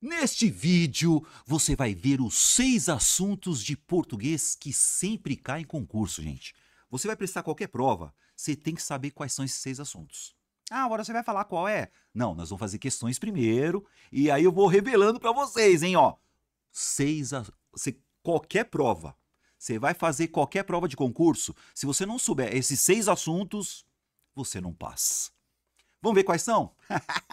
Neste vídeo, você vai ver os 6 assuntos de português que sempre caem em concurso, gente. Você vai prestar qualquer prova, você tem que saber quais são esses 6 assuntos. Ah, agora você vai falar qual é? Não, nós vamos fazer questões primeiro, e aí eu vou revelando para vocês, hein, ó. Qualquer prova, você vai fazer qualquer prova de concurso, se você não souber esses 6 assuntos, você não passa. Vamos ver quais são?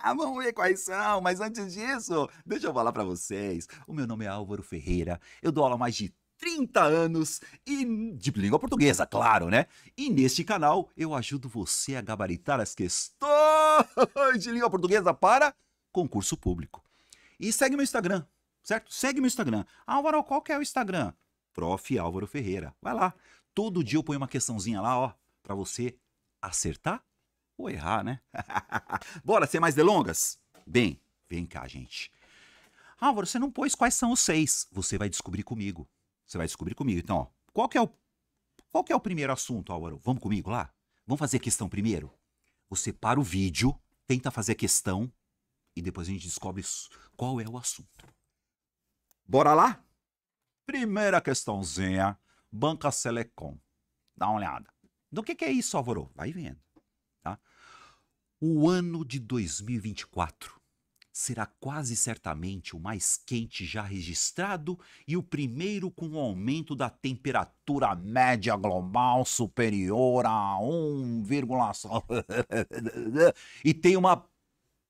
Vamos ver quais são, mas antes disso, deixa eu falar para vocês. O meu nome é Álvaro Ferreira, eu dou aula há mais de 30 anos e de língua portuguesa, claro, né? E neste canal eu ajudo você a gabaritar as questões de língua portuguesa para concurso público. E segue meu Instagram, certo? Segue meu Instagram. Álvaro, qual que é o Instagram? Prof. Álvaro Ferreira. Vai lá. Todo dia eu ponho uma questãozinha lá, ó, para você acertar ou errar, né? Bora, sem mais delongas? Bem, vem cá, gente. Álvaro, você não pôs quais são os 6. Você vai descobrir comigo. Você vai descobrir comigo. Então, ó, qual que é o primeiro assunto, Álvaro? Vamos comigo lá? Vamos fazer a questão primeiro? Você para o vídeo, tenta fazer a questão e depois a gente descobre qual é o assunto. Bora lá? Primeira questãozinha, Banca Selecom. Dá uma olhada. Do que é isso, Álvaro? Vai vendo. Tá? O ano de 2024 será quase certamente o mais quente já registrado e o primeiro com o aumento da temperatura média global superior a 1,5. E tem uma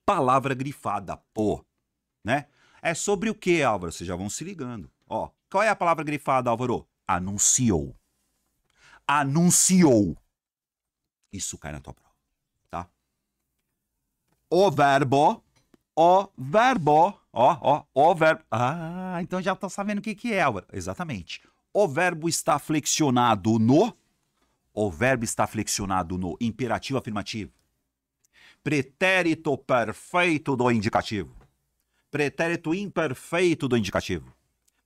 palavra grifada, pô, né? É sobre o que, Álvaro? Vocês já vão se ligando. Ó, qual é a palavra grifada, Álvaro? Anunciou. Anunciou. Isso cai na tua prova. O verbo, ó, verbo. Ah, então já tá sabendo o que é, Álvaro. Exatamente. O verbo está flexionado no imperativo afirmativo. Pretérito perfeito do indicativo. Pretérito imperfeito do indicativo.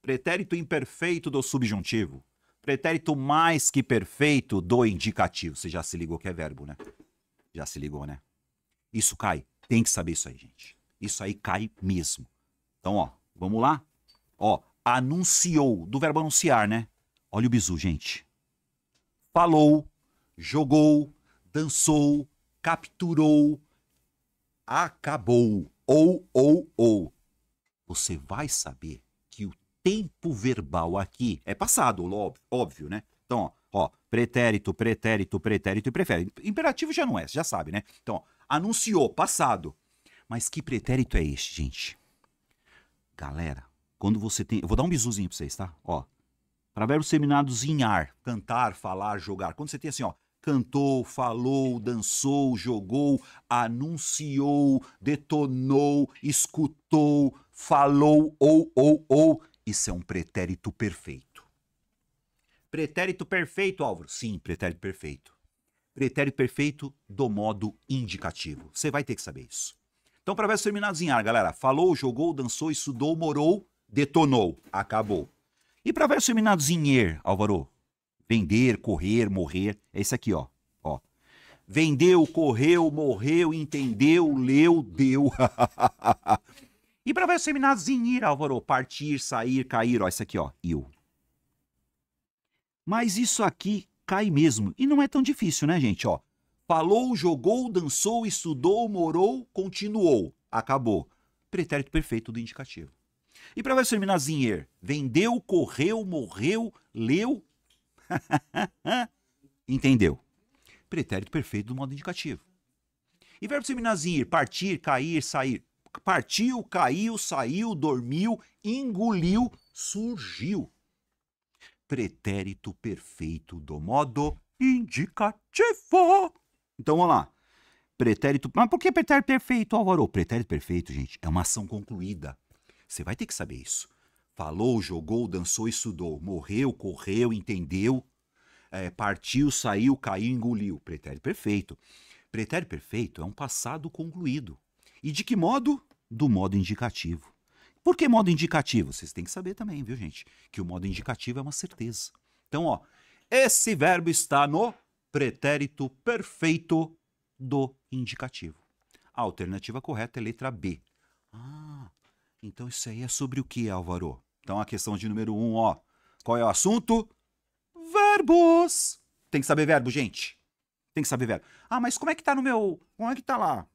Pretérito imperfeito do subjuntivo. Pretérito mais que perfeito do indicativo. Você já se ligou que é verbo, né? Já se ligou, né? Isso cai. Tem que saber isso aí, gente. Isso aí cai mesmo. Então, ó, vamos lá? Ó, anunciou, do verbo anunciar, né? Olha o bizu, gente. Falou, jogou, dançou, capturou, acabou. Ou. Você vai saber que o tempo verbal aqui é passado, óbvio, né? Então, ó, pretérito e prefere. Imperativo já não é, você já sabe, né? Então, ó, anunciou, passado. Mas que pretérito é este, gente? Galera, quando você tem... Eu vou dar um bizuzinho pra vocês, tá? Ó, para verbos terminados em ar, cantar, falar, jogar. Quando você tem assim, ó, cantou, falou, dançou, jogou, anunciou, detonou, escutou, falou, ou. Isso é um pretérito perfeito. Pretérito perfeito, Álvaro? Sim, pretérito perfeito. Pretérito perfeito do modo indicativo. Você vai ter que saber isso. Então, para verbos terminados em ar, galera, falou, jogou, dançou, estudou, morou, detonou, acabou. E para verbos terminados em er, Álvaro? Vender, correr, morrer, é isso aqui, ó. Vendeu, correu, morreu, entendeu, leu, deu. E para verbos terminados em ir, Álvaro? Partir, sair, cair, ó, isso aqui, ó, eu. Mas isso aqui cai mesmo. E não é tão difícil, né, gente? Ó, falou, jogou, dançou, estudou, morou, continuou. Acabou. Pretérito perfeito do indicativo. E para verbos terminados em er? Vendeu, correu, morreu, leu, entendeu. Pretérito perfeito do modo indicativo. E verbos terminados em ir? Partir, cair, sair. Partiu, caiu, saiu, dormiu, engoliu, surgiu. Pretérito perfeito do modo indicativo. Então, vamos lá. Pretérito... Mas por que pretérito perfeito, Álvaro? Pretérito perfeito, gente, é uma ação concluída. Você vai ter que saber isso. Falou, jogou, dançou, estudou. Morreu, correu, entendeu. Partiu, saiu, caiu, engoliu. Pretérito perfeito. Pretérito perfeito é um passado concluído. E de que modo? Do modo indicativo. Por que modo indicativo? Vocês têm que saber também, viu, gente? Que o modo indicativo é uma certeza. Então, ó, esse verbo está no pretérito perfeito do indicativo. A alternativa correta é letra B. Ah, Então isso aí é sobre o que, Álvaro? Então a questão de número 1, ó. Qual é o assunto? Verbos. Tem que saber verbo, gente. Tem que saber verbo. Ah, mas como é que tá no meu... Como é que tá lá?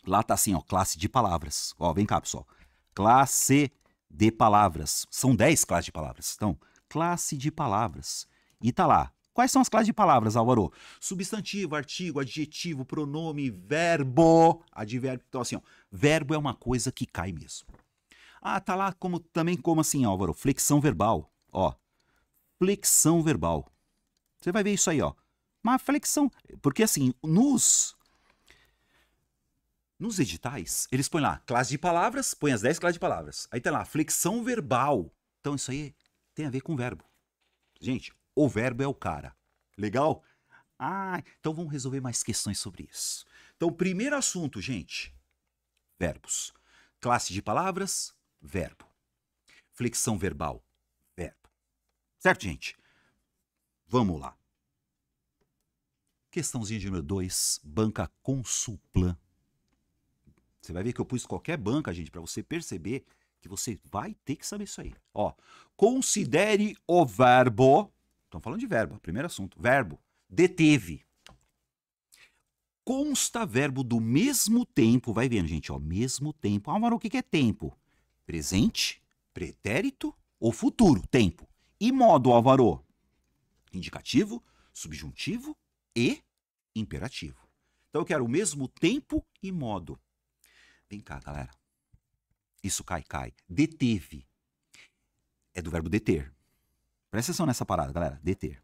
Lá tá assim, ó, classe de palavras. Ó, vem cá, pessoal. Classe de palavras. São 10 classes de palavras. Então, classe de palavras. E tá lá. Quais são as classes de palavras, Álvaro? Substantivo, artigo, adjetivo, pronome, verbo, advérbio. Então, assim, ó, verbo é uma coisa que cai mesmo. Ah, tá lá como, também como assim, Álvaro? Flexão verbal. Ó, flexão verbal. Você vai ver isso aí, ó. Uma flexão. Porque assim, nos editais, eles põem lá classe de palavras, põem as 10 classes de palavras. Aí tem lá, flexão verbal. Então isso aí tem a ver com verbo. Gente, o verbo é o cara. Legal? Ah, então vamos resolver mais questões sobre isso. Então, primeiro assunto, gente. Verbos. Classe de palavras, verbo. Flexão verbal, verbo. Certo, gente? Vamos lá. Questãozinha de número 2, banca Consulplan. Você vai ver que eu pus qualquer banca, gente, para você perceber que você vai ter que saber isso aí. Ó, considere o verbo. Estamos falando de verbo, primeiro assunto. Verbo, deteve. Consta verbo do mesmo tempo, vai vendo, gente, ó, mesmo tempo. Ah, mas o que é tempo? Presente, pretérito ou futuro, tempo. E modo, Álvaro? Indicativo, subjuntivo e imperativo. Então eu quero o mesmo tempo e modo. Vem cá, galera. Isso cai. Deteve. É do verbo deter. Presta atenção nessa parada, galera. Deter.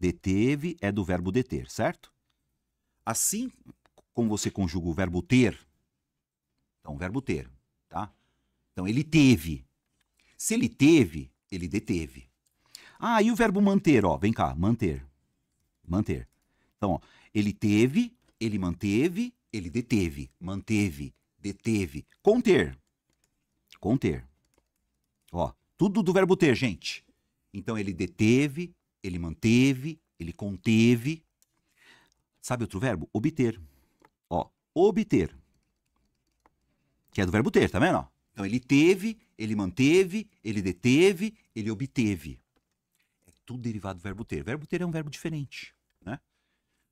Deteve é do verbo deter, certo? Assim como você conjuga o verbo ter, então o verbo ter, tá? Então ele teve. Se ele teve, ele deteve. Ah, e o verbo manter, ó, vem cá, manter. Manter. Então, ó, ele teve, ele manteve, ele deteve. Manteve, deteve. Conter. Conter. Ó, tudo do verbo ter, gente. Então, ele deteve, ele manteve, ele conteve. Sabe outro verbo? Obter. Ó, obter. Que é do verbo ter, tá vendo? Ó? Então, ele teve, ele manteve, ele deteve, ele obteve. É tudo derivado do verbo ter. Verbo ter é um verbo diferente, né?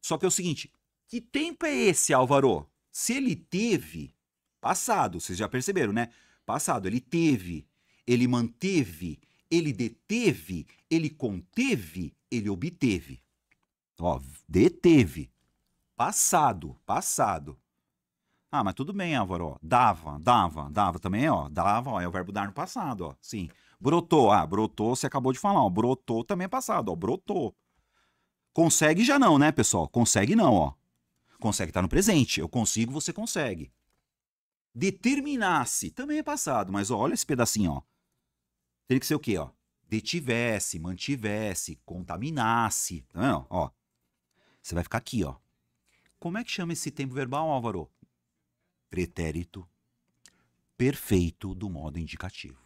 Só que é o seguinte, que tempo é esse, Álvaro? Se ele teve, passado, vocês já perceberam, né? Passado, ele teve, ele manteve, ele deteve, ele conteve, ele obteve. Ó, deteve. Passado. Ah, mas tudo bem, Álvaro, ó. Dava também, ó. Dava, ó, é o verbo dar no passado, ó. Sim. Brotou, brotou, você acabou de falar, ó. Brotou também é passado, ó. Brotou. Consegue já não, né, pessoal? Consegue não, ó. Consegue estar no presente. Eu consigo, você consegue. Determinasse também é passado, mas ó, olha esse pedacinho, ó. Tem que ser o quê, ó? Detivesse, mantivesse, contaminasse. Tá vendo? Ó. Você vai ficar aqui, ó. Como é que chama esse tempo verbal, Álvaro? Pretérito perfeito do modo indicativo.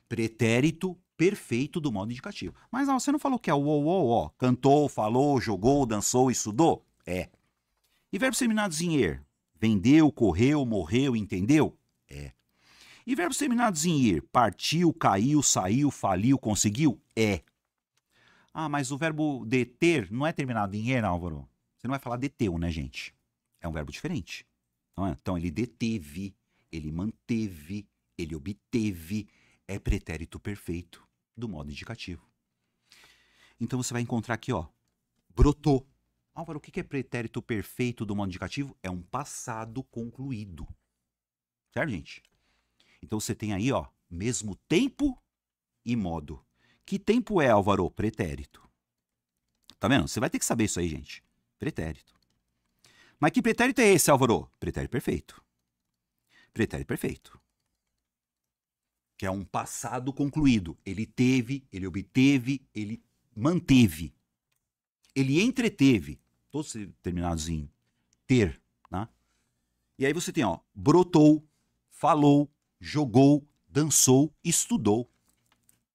Pretérito perfeito do modo indicativo. Mas não, você não falou que é o ó. Cantou, falou, jogou, dançou, estudou? É. E verbos terminados em er? Vendeu, correu, morreu, entendeu? É. E verbos terminados em ir? Partiu, caiu, saiu, faliu, conseguiu? É. Ah, mas o verbo deter não é terminado em er, Álvaro? Você não vai falar deteu, né, gente? É um verbo diferente. Não é? Então, ele deteve, ele manteve, ele obteve. É pretérito perfeito do modo indicativo. Então, você vai encontrar aqui, ó, brotou. Álvaro, o que é pretérito perfeito do modo indicativo? É um passado concluído. Certo, gente? Então, você tem aí, ó, mesmo tempo e modo. Que tempo é, Álvaro? Pretérito. Tá vendo? Você vai ter que saber isso aí, gente. Pretérito. Mas que pretérito é esse, Álvaro? Pretérito perfeito. Pretérito perfeito. Que é um passado concluído. Ele teve, ele obteve, ele manteve. Ele entreteve. Todos terminados em ter, né? E aí você tem, ó, brotou, falou, jogou, dançou, estudou.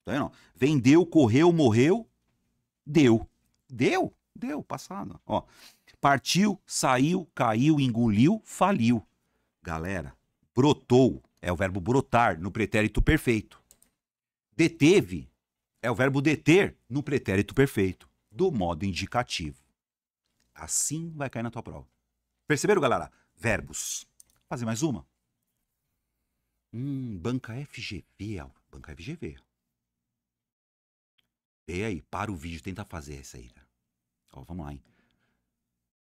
Tá vendo? Vendeu, correu, morreu, deu. Deu, passado. Ó, partiu, saiu, caiu, engoliu, faliu. Galera, brotou é o verbo brotar no pretérito perfeito. Deteve é o verbo deter no pretérito perfeito, do modo indicativo. Assim vai cair na tua prova. Perceberam, galera? Verbos. Vou fazer mais uma. Banca FGV, Álvaro. Banca FGV. E aí, para o vídeo, tenta fazer essa aí. Né? Ó, vamos lá, hein?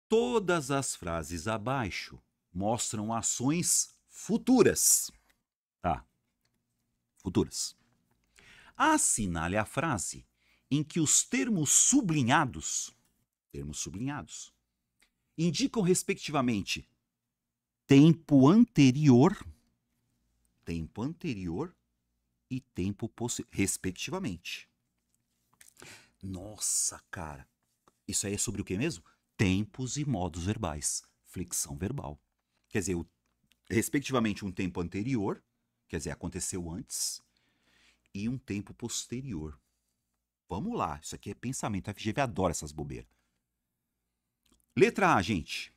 Todas as frases abaixo mostram ações futuras. Tá? Futuras. Assinale a frase em que os termos sublinhados indicam respectivamente tempo anterior e tempo posterior, respectivamente. Nossa, cara. Isso aí é sobre o que mesmo? Tempos e modos verbais. Flexão verbal. Quer dizer, respectivamente um tempo anterior, quer dizer, aconteceu antes, e um tempo posterior. Vamos lá, isso aqui é pensamento. A FGV adora essas bobeiras. Letra A, gente.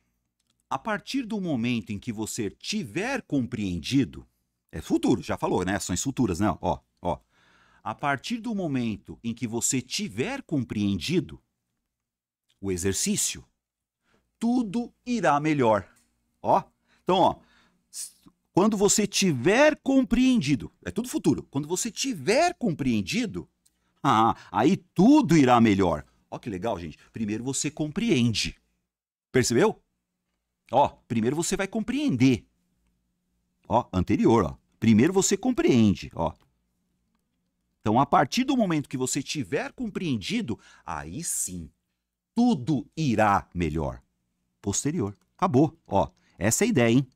A partir do momento em que você tiver compreendido, é futuro, já falou, né? Ações futuras, né? Ó. A partir do momento em que você tiver compreendido o exercício, tudo irá melhor. Ó. Então, ó. Quando você tiver compreendido, é tudo futuro. Quando você tiver compreendido, aí tudo irá melhor. Ó que legal, gente. Primeiro você compreende. Percebeu? Ó, primeiro você vai compreender. Ó, anterior, ó. Primeiro você compreende, ó. Então, a partir do momento que você tiver compreendido, aí sim, tudo irá melhor. Posterior. Acabou, ó. Essa é a ideia, hein?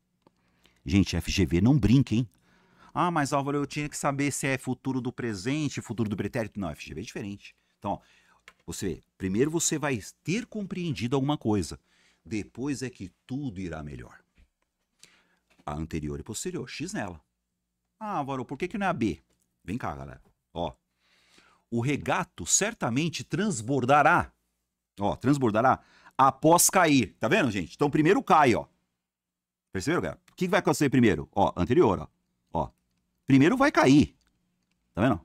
Gente, FGV não brinca, hein? Mas Álvaro, eu tinha que saber se é futuro do presente, futuro do pretérito. Não, FGV é diferente. Então, ó, primeiro você vai ter compreendido alguma coisa. Depois é que tudo irá melhor. A anterior e posterior, X nela. Álvaro, por que não é a B? Vem cá, galera. Ó, o regato certamente transbordará. Ó, transbordará após cair. Tá vendo, gente? Então, primeiro cai, ó. Perceberam, galera? O que vai acontecer primeiro? Ó, anterior, ó. Primeiro vai cair. Tá vendo?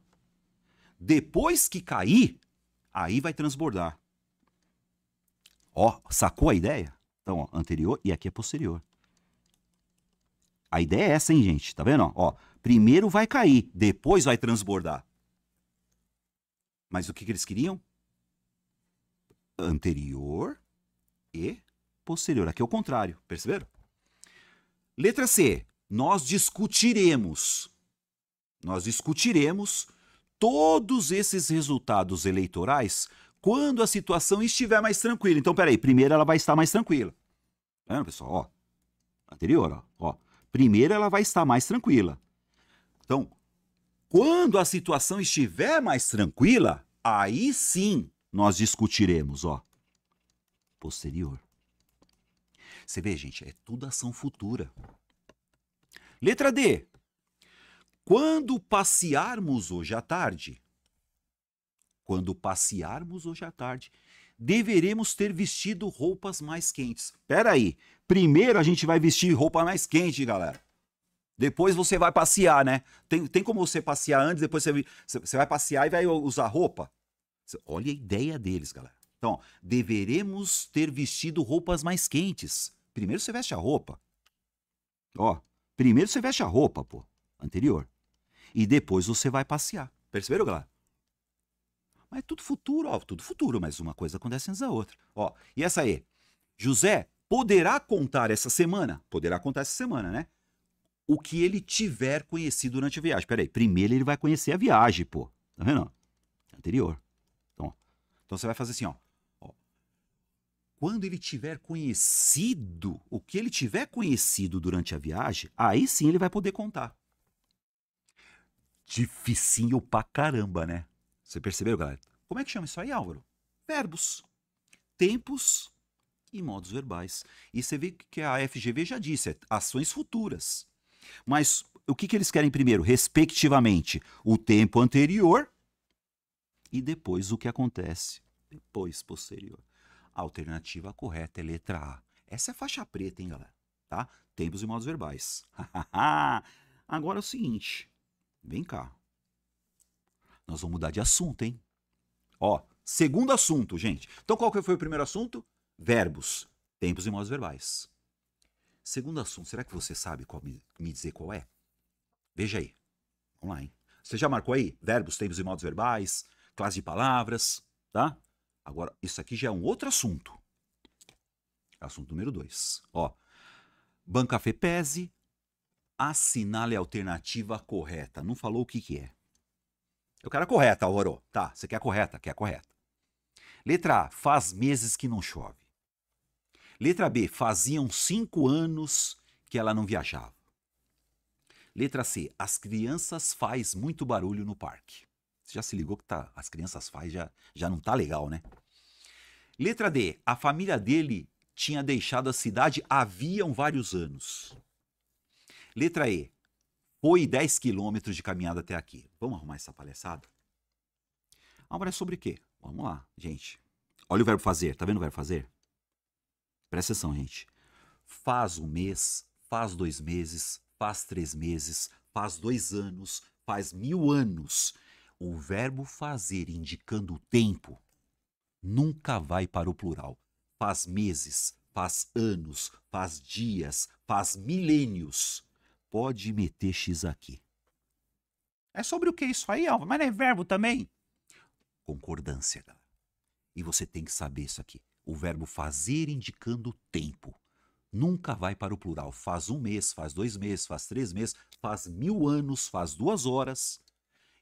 Depois que cair, aí vai transbordar. Ó, sacou a ideia? Então, ó, anterior e aqui é posterior. A ideia é essa, hein, gente? Tá vendo? Ó, primeiro vai cair, depois vai transbordar. Mas o que eles queriam? Anterior e posterior. Aqui é o contrário, perceberam? Letra C. Nós discutiremos todos esses resultados eleitorais quando a situação estiver mais tranquila. Então, peraí, primeiro ela vai estar mais tranquila. Tá vendo, pessoal? Ó, anterior, ó. Primeiro ela vai estar mais tranquila. Então, quando a situação estiver mais tranquila, aí sim nós discutiremos, ó. Posterior. Você vê, gente, é tudo ação futura. Letra D. Quando passearmos hoje à tarde, deveremos ter vestido roupas mais quentes. Espera aí. Primeiro a gente vai vestir roupa mais quente, galera. Depois você vai passear, né? Tem como você passear antes, depois você vai passear e vai usar roupa? Olha a ideia deles, galera. Então, deveremos ter vestido roupas mais quentes. Primeiro você veste a roupa. Ó, primeiro você veste a roupa, pô. Anterior. E depois você vai passear. Perceberam, galera? Mas é tudo futuro, ó. Tudo futuro, mas uma coisa acontece antes da outra. Ó, e essa aí? José poderá contar essa semana, né? O que ele tiver conhecido durante a viagem. Peraí, primeiro ele vai conhecer a viagem, pô. Tá vendo? Anterior. Então você vai fazer assim, ó. Quando ele tiver conhecido, o que ele tiver conhecido durante a viagem, aí sim ele vai poder contar. Dificinho pra caramba, né? Você percebeu, galera? Como é que chama isso aí, Álvaro? Verbos. Tempos e modos verbais. E você vê que a FGV já disse, é ações futuras. Mas o que eles querem primeiro? Respectivamente, o tempo anterior e depois o que acontece depois, posterior. A alternativa correta é letra A. Essa é faixa preta, hein, galera? Tá? Tempos e modos verbais. Agora é o seguinte, vem cá. Nós vamos mudar de assunto, hein? Ó, segundo assunto, gente. Então qual que foi o primeiro assunto? Verbos, tempos e modos verbais. Segundo assunto, será que você sabe me dizer qual é? Veja aí. Vamos lá, hein? Você já marcou aí? Verbos, tempos e modos verbais, classe de palavras, tá? Agora, isso aqui já é um outro assunto. Assunto número 2. Ó, banca FEPESE, assinale a alternativa correta. Não falou o que é. Eu quero a correta, Álvaro. Tá, você quer a correta? Quer a correta. Letra A, faz meses que não chove. Letra B, faziam 5 anos que ela não viajava. Letra C, as crianças faz muito barulho no parque. Você já se ligou que as crianças faz, já não tá legal, né? Letra D, a família dele tinha deixado a cidade haviam vários anos. Letra E, foi 10 quilômetros de caminhada até aqui. Vamos arrumar essa palhaçada? Agora é sobre o quê? Vamos lá, gente. Olha o verbo fazer, tá vendo o verbo fazer? Presta atenção, gente. Faz 1 mês, faz 2 meses, faz 3 meses, faz 2 anos, faz 1000 anos. O verbo fazer indicando o tempo nunca vai para o plural. Faz meses, faz anos, faz dias, faz milênios. Pode meter X aqui. É sobre o que isso aí, Alva? Mas não é verbo também? Concordância, galera. E você tem que saber isso aqui. O verbo fazer indicando o tempo nunca vai para o plural. Faz 1 mês, faz 2 meses, faz 3 meses, faz 1000 anos, faz 2 horas.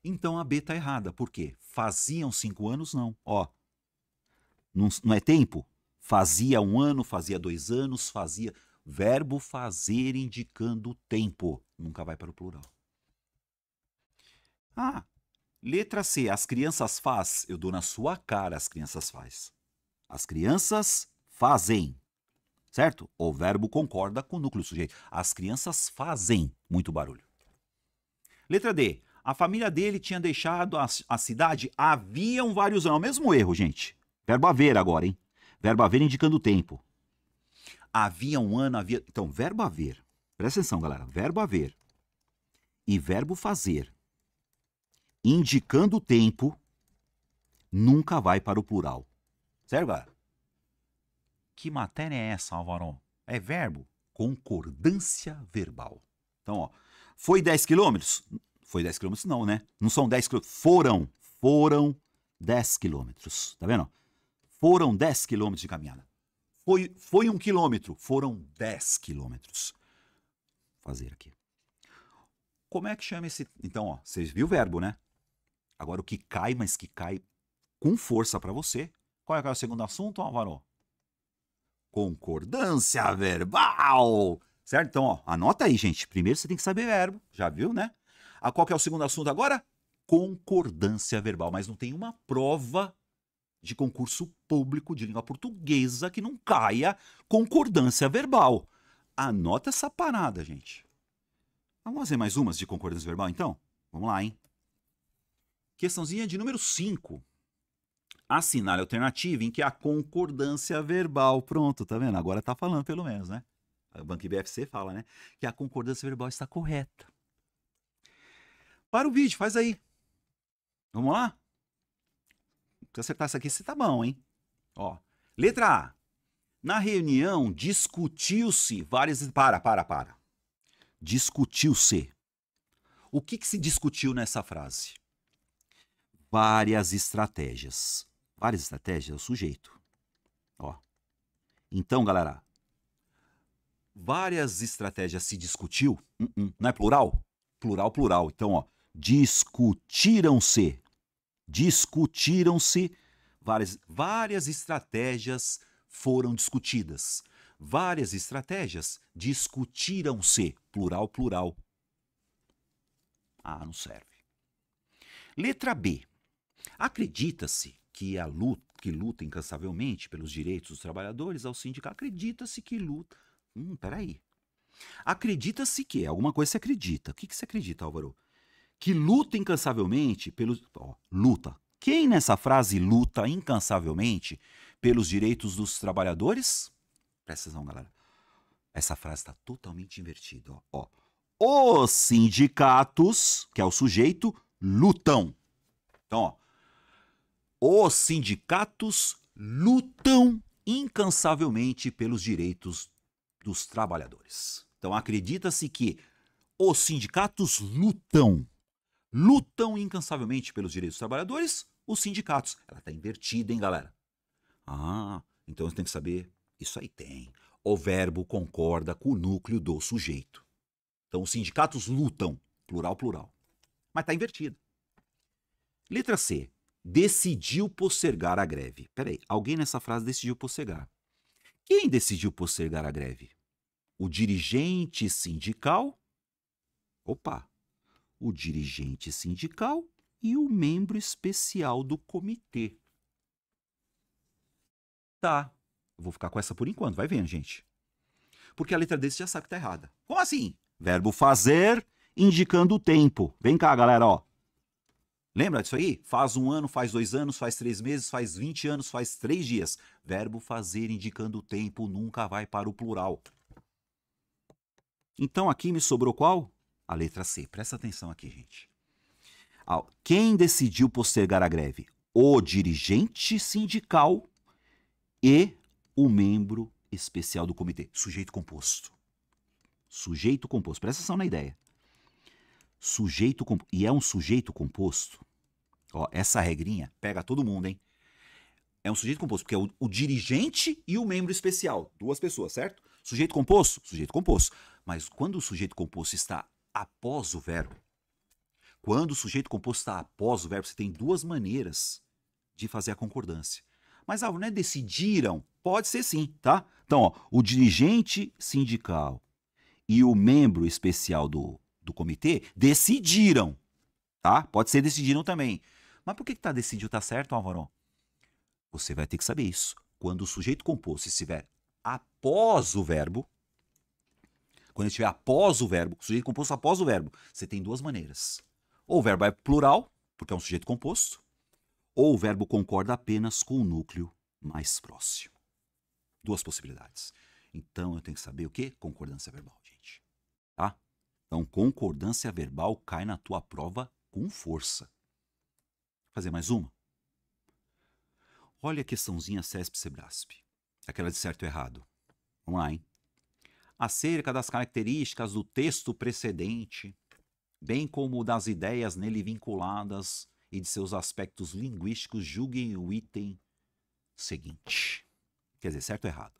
Então a B está errada. Por quê? Faziam 5 anos, não. Ó, não é tempo? Fazia 1 ano, fazia 2 anos, fazia... Verbo fazer indicando o tempo. Nunca vai para o plural. Ah, letra C. As crianças faz. Eu dou na sua cara as crianças faz. As crianças fazem. Certo? O verbo concorda com o núcleo do sujeito. As crianças fazem muito barulho. Letra D. A família dele tinha deixado a cidade haviam vários anos. É o mesmo erro, gente. Verbo haver agora, hein? Verbo haver indicando o tempo. Havia 1 ano, havia... Então, verbo haver. Presta atenção, galera. Verbo haver e verbo fazer indicando o tempo nunca vai para o plural. Certo, galera? Que matéria é essa, Álvaro? É verbo? Concordância verbal. Então, ó. Foi 10 quilômetros? Foi 10 quilômetros não, né? Não são 10 quilômetros. Foram 10 quilômetros. Tá vendo? Foram 10 quilômetros de caminhada. Foi 1 quilômetro, foram 10 quilômetros. Vou fazer aqui. Como é que chama esse... Então, ó, vocês viram o verbo, né? Agora o que cai, mas que cai com força para você. Qual é o segundo assunto, Álvaro? Concordância verbal. Certo? Então, ó, anota aí, gente. Primeiro você tem que saber verbo. Já viu, né? Qual que é o segundo assunto agora? Concordância verbal. Mas não tem uma prova de concurso público de língua portuguesa que não caia concordância verbal. Anota essa parada, gente. Vamos fazer mais umas de concordância verbal, então? Vamos lá, hein? Questãozinha de número 5. Assinale a alternativa em que a concordância verbal... Pronto, tá vendo? Agora tá falando pelo menos, né? A Banco IBFC fala, né? Que a concordância verbal está correta. Para o vídeo, faz aí. Vamos lá? Se acertar isso aqui, você tá bom, hein? Ó, letra A. Na reunião, discutiu-se várias... Para. Discutiu-se. O que se discutiu nessa frase? Várias estratégias. Várias estratégias é o sujeito. Ó. Então, galera, várias estratégias se discutiu. Não é plural? Plural. Então, ó, discutiram-se. Discutiram-se, várias estratégias foram discutidas. Várias estratégias discutiram-se. Plural. Ah, não serve. Letra B. Acredita-se que que luta incansavelmente pelos direitos dos trabalhadores ao sindicato. Acredita-se que luta... Peraí. Acredita-se que... Alguma coisa se acredita. O que você acredita, Álvaro? Que luta incansavelmente pelos... luta. Quem nessa frase luta incansavelmente pelos direitos dos trabalhadores? Presta atenção, galera. Essa frase está totalmente invertida. Ó. Os sindicatos, que é o sujeito, lutam. Então, ó, os sindicatos lutam incansavelmente pelos direitos dos trabalhadores. Então, acredita-se que os sindicatos lutam incansavelmente pelos direitos dos trabalhadores, os sindicatos. Ela está invertida, hein, galera? Ah, então você tem que saber, isso aí tem. O verbo concorda com o núcleo do sujeito. Então, os sindicatos lutam, plural, plural. Mas está invertido. Letra C. Decidiu postergar a greve. Peraí, alguém nessa frase decidiu postergar. Quem decidiu postergar a greve? O dirigente sindical? Opa! O dirigente sindical e o membro especial do comitê. Tá, eu vou ficar com essa por enquanto, vai vendo, gente. Porque a letra D você já sabe que tá errada. Como assim? Verbo fazer, indicando o tempo. Vem cá, galera, ó. Lembra disso aí? Faz 1 ano, faz 2 anos, faz 3 meses, faz 20 anos, faz 3 dias. Verbo fazer indicando o tempo nunca vai para o plural. Então aqui me sobrou qual? A letra C. Presta atenção aqui, gente. Quem decidiu postergar a greve? O dirigente sindical e o membro especial do comitê. Sujeito composto. Sujeito composto. Presta atenção na ideia. Sujeito composto. E é um sujeito composto. Ó, essa regrinha pega todo mundo, hein? É um sujeito composto, porque é o dirigente e o membro especial. 2 pessoas, certo? Sujeito composto? Sujeito composto. Mas quando o sujeito composto está após o verbo, quando o sujeito composto está após o verbo, você tem 2 maneiras de fazer a concordância. Mas, não é decidiram? Pode ser sim, tá? Então, ó, o dirigente sindical e o membro especial do comitê decidiram, tá? Pode ser decidiram também. Mas por que tá decidiu tá certo, Álvaro? Você vai ter que saber isso. Quando o sujeito composto estiver após o verbo, quando estiver após o verbo, sujeito composto após o verbo, você tem 2 maneiras. Ou o verbo é plural, porque é um sujeito composto, ou o verbo concorda apenas com o núcleo mais próximo. 2 possibilidades. Então eu tenho que saber o quê? Concordância verbal, gente. Tá? Então concordância verbal cai na tua prova com força. Vou fazer mais uma? Olha a questãozinha CESP-SEBRASP. Aquela de certo e errado. Vamos lá, hein? Acerca das características do texto precedente, bem como das ideias nele vinculadas e de seus aspectos linguísticos, julguem o item seguinte. Quer dizer, certo ou errado?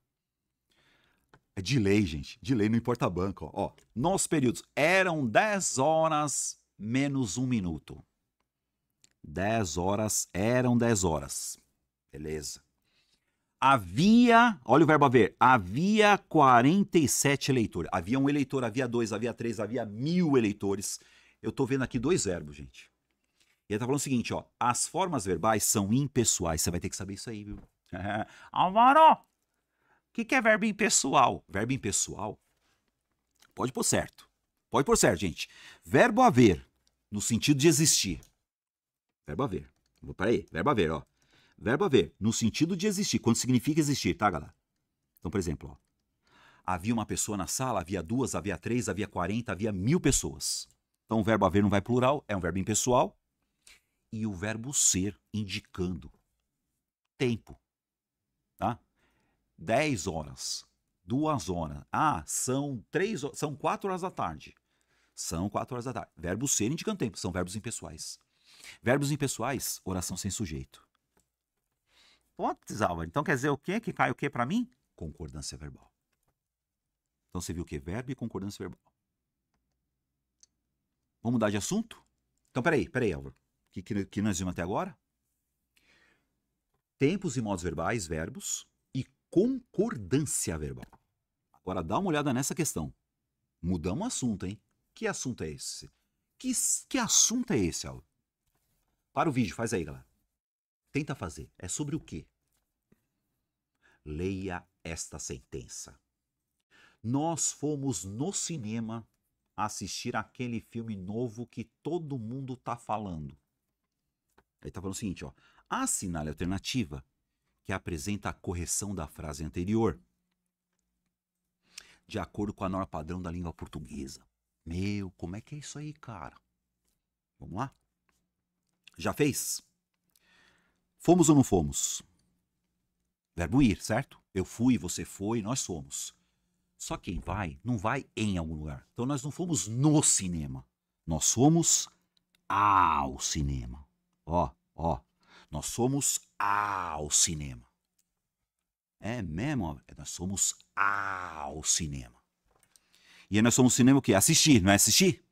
É de lei, gente. De lei, não importa a banca. Ó, nos períodos eram 10 horas menos 1 minuto. 10 horas eram 10 horas. Beleza. Havia, olha o verbo haver, havia 47 eleitores. Havia 1 eleitor, havia 2, havia 3, havia 1000 eleitores. Eu tô vendo aqui 2 verbos, gente. E ele tá falando o seguinte, ó. As formas verbais são impessoais. Você vai ter que saber isso aí, viu? Álvaro, o que é verbo impessoal? Verbo impessoal? Pode pôr certo. Pode pôr certo, gente. Verbo haver, no sentido de existir. Verbo haver. Peraí, verbo haver, ó. Verbo haver, no sentido de existir. Quando significa existir, tá, galera? Então, por exemplo, ó. Havia uma pessoa na sala, havia 2, havia 3, havia 40, havia 1000 pessoas. Então, o verbo haver não vai plural, é um verbo impessoal. E o verbo ser, indicando tempo. Tá? 10 horas, 2 horas. São 4 horas da tarde. São 4 horas da tarde. Verbo ser indicando tempo, são verbos impessoais. Verbos impessoais, oração sem sujeito. Putz, Álvaro, então quer dizer o quê? Que cai o quê para mim? Concordância verbal. Então você viu o quê? Verbo e concordância verbal. Vamos mudar de assunto? Então peraí, Álvaro. O que nós vimos até agora? Tempos e modos verbais, verbos e concordância verbal. Agora dá uma olhada nessa questão. Mudamos o assunto, hein? Que assunto é esse? Que assunto é esse, Álvaro? Para o vídeo, faz aí, galera. Tenta fazer. É sobre o quê? Leia esta sentença. Nós fomos no cinema assistir aquele filme novo que todo mundo tá falando. Aí tá falando o seguinte, ó. Assinale a alternativa que apresenta a correção da frase anterior de acordo com a norma padrão da língua portuguesa. Meu, como é que é isso aí, cara? Vamos lá? Já fez? Fomos ou não fomos? Verbo ir, certo? Eu fui, você foi, nós fomos. Só quem vai, não vai em algum lugar. Então nós não fomos no cinema. Nós fomos ao cinema. Ó, ó. Nós fomos ao cinema. É mesmo, ó. Nós fomos ao cinema. E aí nós somos cinema o quê? Assistir, não é assistir?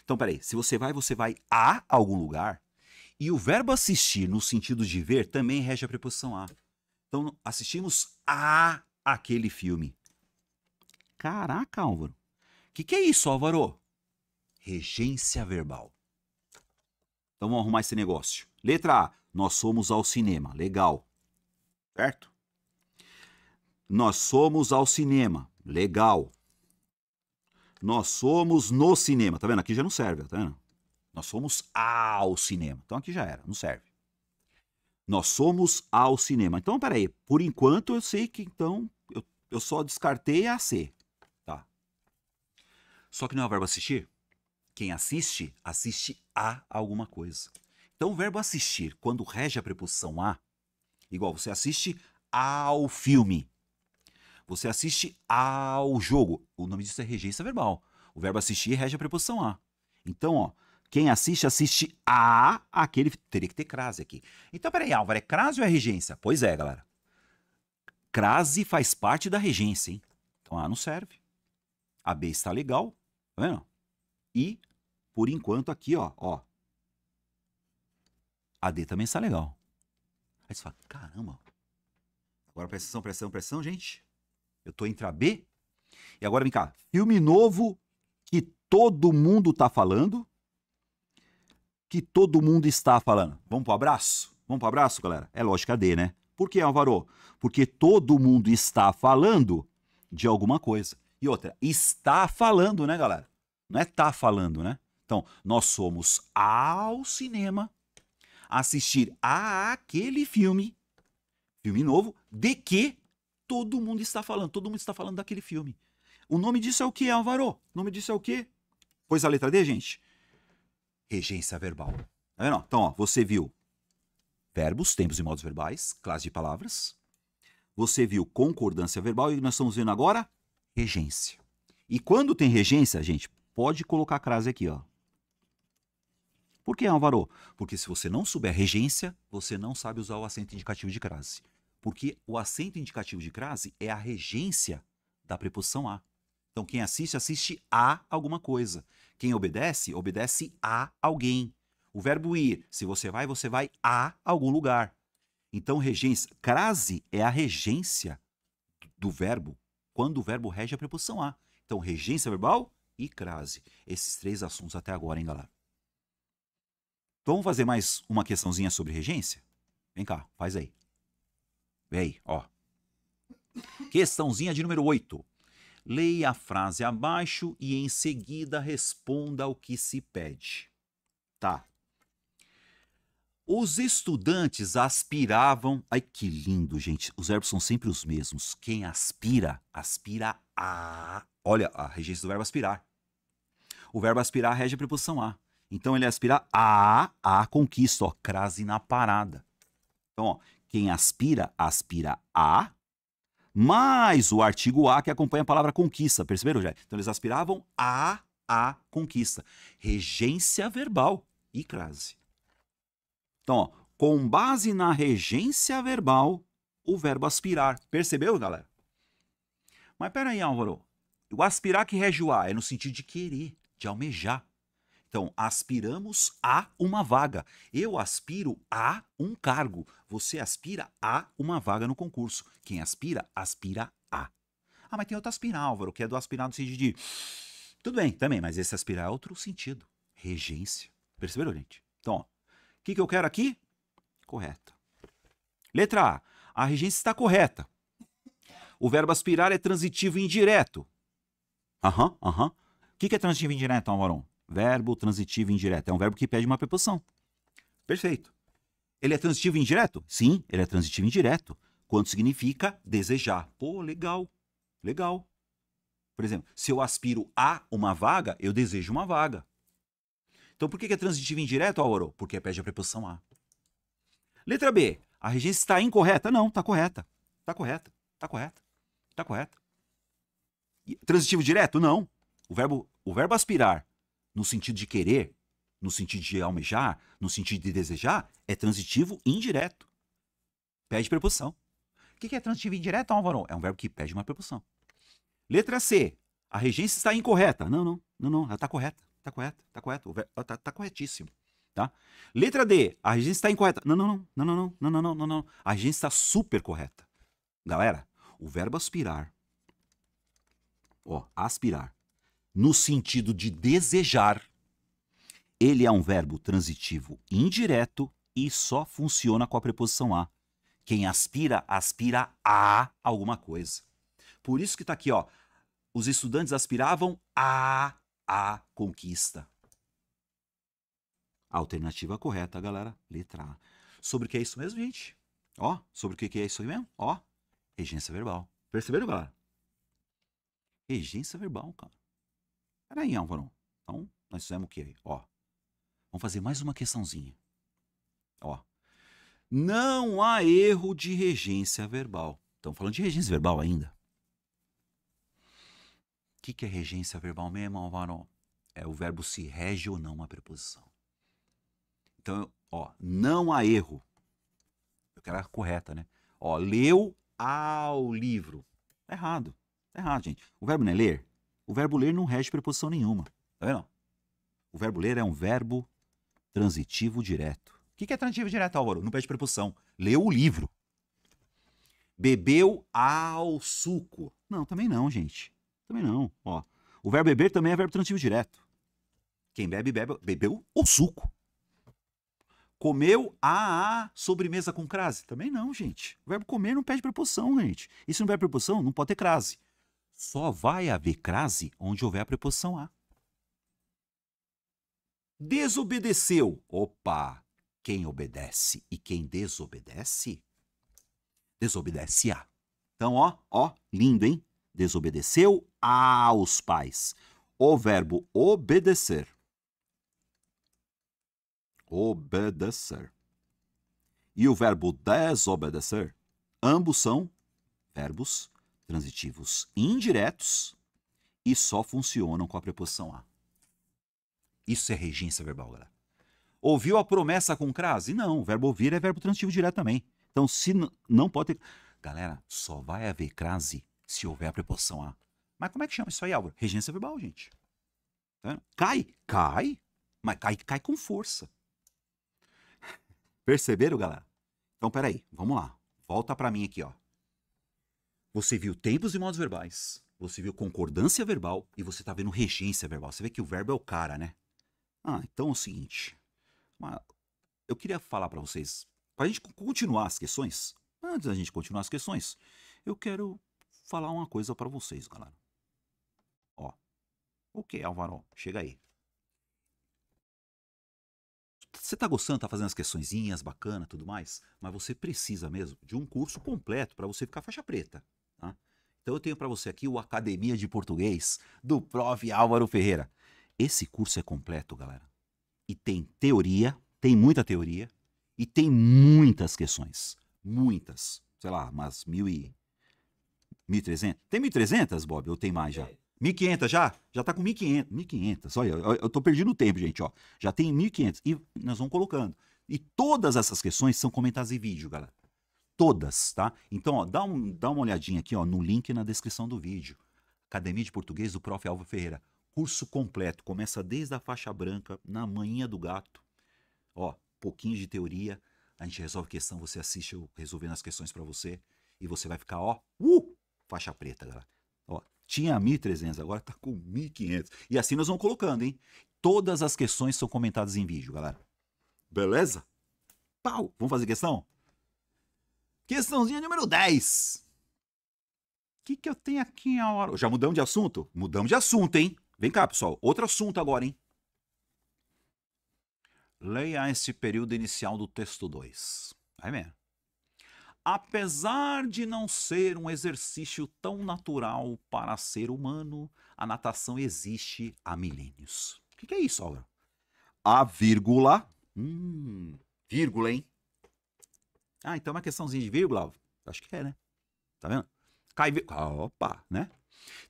Então, peraí. Se você vai a algum lugar. E o verbo assistir, no sentido de ver, também rege a preposição a. Então, assistimos a aquele filme. Caraca, Álvaro. O que é isso, Álvaro? Regência verbal. Então, vamos arrumar esse negócio. Letra A. Nós fomos ao cinema. Legal. Certo? Nós fomos ao cinema. Legal. Nós fomos no cinema. Tá vendo? Aqui já não serve, tá vendo? Nós fomos ao cinema. Então aqui já era, não serve. Nós fomos ao cinema. Então, peraí. Por enquanto, eu sei que então eu só descartei a C. Tá. Só que não é o verbo assistir? Quem assiste, assiste a alguma coisa. Então, o verbo assistir, quando rege a preposição a, igual você assiste ao filme. Você assiste ao jogo. O nome disso é regência verbal. O verbo assistir rege a preposição a. Então, ó, quem assiste, assiste a aquele... Teria que ter crase aqui. Então, peraí, Álvaro, é crase ou é regência? Pois é, galera. Crase faz parte da regência, hein? Então, A não serve. A B está legal. Tá vendo? E, por enquanto, aqui, ó. A D também está legal. Aí você fala, caramba. Agora presta atenção, gente. Eu tô entre a B. E agora vem cá. Filme novo que todo mundo tá falando. Que todo mundo está falando. Vamos pro abraço? Vamos pro abraço, galera? É lógico a D, né? Por que, Álvaro? Porque todo mundo está falando de alguma coisa. E outra, está falando, né, galera? Não é tá falando, né? Então, nós somos ao cinema assistir a aquele filme novo, de que todo mundo está falando. Todo mundo está falando daquele filme. O nome disso é o que, Álvaro? O nome disso é o quê? Pois a letra D, gente? Regência verbal. Tá vendo? Então, ó, você viu verbos, tempos e modos verbais, classe de palavras. Você viu concordância verbal e nós estamos vendo agora regência. E quando tem regência, gente, pode colocar a crase aqui, ó. Por que, Álvaro? Porque se você não souber regência, você não sabe usar o acento indicativo de crase. Porque o acento indicativo de crase é a regência da preposição a. Então, quem assiste, assiste a alguma coisa. Quem obedece, obedece a alguém. O verbo ir, se você vai a algum lugar. Então, regência, crase é a regência do verbo, quando o verbo rege a preposição a. Então, regência verbal e crase. Esses três assuntos até agora, hein, galera? Então, vamos fazer mais uma questãozinha sobre regência? Vem cá, faz aí. Vem aí, ó. Questãozinha de número 8. Leia a frase abaixo e em seguida responda ao que se pede. Tá. Os estudantes aspiravam... Ai, que lindo, gente. Os verbos são sempre os mesmos. Quem aspira, aspira a... Olha, a regência do verbo aspirar. O verbo aspirar rege a preposição a. Então, ele aspira a conquista, ó. Crase na parada. Então, ó, quem aspira, aspira a... mais o artigo a que acompanha a palavra conquista. Perceberam, já? Então, eles aspiravam a conquista. Regência verbal e crase. Então, ó, com base na regência verbal, o verbo aspirar. Percebeu, galera? Mas peraí, Álvaro. O aspirar que rege o a é no sentido de querer, de almejar. Então, aspiramos a uma vaga. Eu aspiro a um cargo. Você aspira a uma vaga no concurso. Quem aspira, aspira a. Ah, mas tem outro aspirar, Álvaro, que é do aspirar no sentido de... Tudo bem, também, mas esse aspirar é outro sentido. Regência. Perceberam, gente? Então, ó, o que eu quero aqui? Correta. Letra A. A regência está correta. O verbo aspirar é transitivo indireto. Aham. O que é transitivo indireto, Álvaro? Verbo transitivo indireto. É um verbo que pede uma preposição. Perfeito. Ele é transitivo indireto? Sim, ele é transitivo indireto. Quando significa desejar. Pô, legal. Legal. Por exemplo, se eu aspiro a uma vaga, eu desejo uma vaga. Então por que é transitivo indireto, Álvaro? Porque pede a preposição a. Letra B. A regência está incorreta? Não, está correta. Está correta. Está correta. Está correta. Transitivo direto? Não. O verbo aspirar, no sentido de querer, no sentido de almejar, no sentido de desejar, é transitivo indireto. Pede preposição. O que é transitivo indireto, Álvaro? É um verbo que pede uma preposição. Letra C. A regência está incorreta. Não. Ela está correta. Está correta. Está correta. Está corretíssimo. Tá? Letra D. A regência está incorreta. Não. A regência está super correta. Galera, o verbo aspirar, aspirar, no sentido de desejar, ele é um verbo transitivo indireto e só funciona com a preposição a. Quem aspira, aspira a alguma coisa. Por isso que está aqui, ó. Os estudantes aspiravam a conquista. Alternativa correta, galera. Letra A. Sobre o que é isso mesmo, gente? Sobre o que é isso aí mesmo? Regência verbal. Perceberam, galera? Regência verbal, cara. Peraí, Álvaro. Então, nós fizemos o que aí? Vamos fazer mais uma questãozinha. Não há erro de regência verbal. Estamos falando de regência verbal ainda. O que é regência verbal mesmo, Álvaro? É o verbo se rege ou não a preposição. Então, não há erro. Eu quero a correta, né? Leu ao livro. Tá errado. Tá errado, gente. O verbo não é ler? O verbo ler não rege preposição nenhuma. Tá vendo? O verbo ler é um verbo transitivo direto. O que é transitivo direto, Álvaro? Não pede preposição. Leu o livro. Bebeu ao suco. Não, também não, gente. Também não. O verbo beber também é verbo transitivo direto. Quem bebe, bebeu o suco. Comeu a sobremesa com crase? Também não, gente. O verbo comer não pede preposição, gente. E se não tiver preposição, não pode ter crase. Só vai haver crase onde houver a preposição a. Desobedeceu. Opa! Quem obedece e quem desobedece, desobedece a. Então, lindo, hein? Desobedeceu aos pais. O verbo obedecer. Obedecer. E o verbo desobedecer, ambos são verbos transitivos indiretos e só funcionam com a preposição a. Isso é regência verbal, galera. Ouviu a promessa com crase? Não, o verbo ouvir é verbo transitivo direto também. Então, se não pode ter... Galera, só vai haver crase se houver a preposição a. Mas como é que chama isso aí, Álvaro? Regência verbal, gente. Tá? Cai, mas cai com força. Perceberam, galera? Então, peraí, vamos lá. Volta pra mim aqui, ó. Você viu tempos e modos verbais, você viu concordância verbal e você tá vendo regência verbal. Você vê que o verbo é o cara, né? Então é o seguinte. Eu queria falar pra vocês, pra gente continuar as questões, antes da gente continuar as questões, eu quero falar uma coisa pra vocês, galera. O que, Álvaro? Chega aí. Você tá gostando, tá fazendo as questõezinhas, bacana, tudo mais, mas você precisa mesmo de um curso completo para você ficar faixa preta, tá? Então eu tenho para você aqui o Academia de Português do Prof. Álvaro Ferreira. Esse curso é completo, galera. E tem teoria, tem muita teoria, e tem muitas questões. Muitas. Sei lá, umas 1.300. Tem 1.300, Bob? Ou tem mais já? 1.500 já? Já tá com 1.500. 1.500. Olha, eu tô perdendo tempo, gente, ó. Já tem 1.500. E nós vamos colocando. E todas essas questões são comentadas em vídeo, galera. Todas, tá? Então, ó, dá uma olhadinha aqui, ó, no link na descrição do vídeo. Academia de Português do Prof. Álvaro Ferreira. Curso completo. Começa desde a faixa branca, na manhinha do gato. Ó, pouquinho de teoria. A gente resolve questão, você assiste eu resolvendo as questões pra você. E você vai ficar, faixa preta, galera. Ó, tinha 1.300, agora tá com 1.500. E assim nós vamos colocando, hein? Todas as questões são comentadas em vídeo, galera. Beleza? Pau! Vamos fazer questão? Questãozinha número 10. O que eu tenho aqui agora? Já mudamos de assunto? Mudamos de assunto, hein? Vem cá, pessoal. Outro assunto agora, hein? Leia esse período inicial do texto 2. Vai mesmo. Apesar de não ser um exercício tão natural para ser humano, a natação existe há milênios. O que é isso, Álvaro? A vírgula. Vírgula, hein? Ah, então é uma questãozinha de vírgula, Álvaro? Acho que é, né? Tá vendo? Opa, né?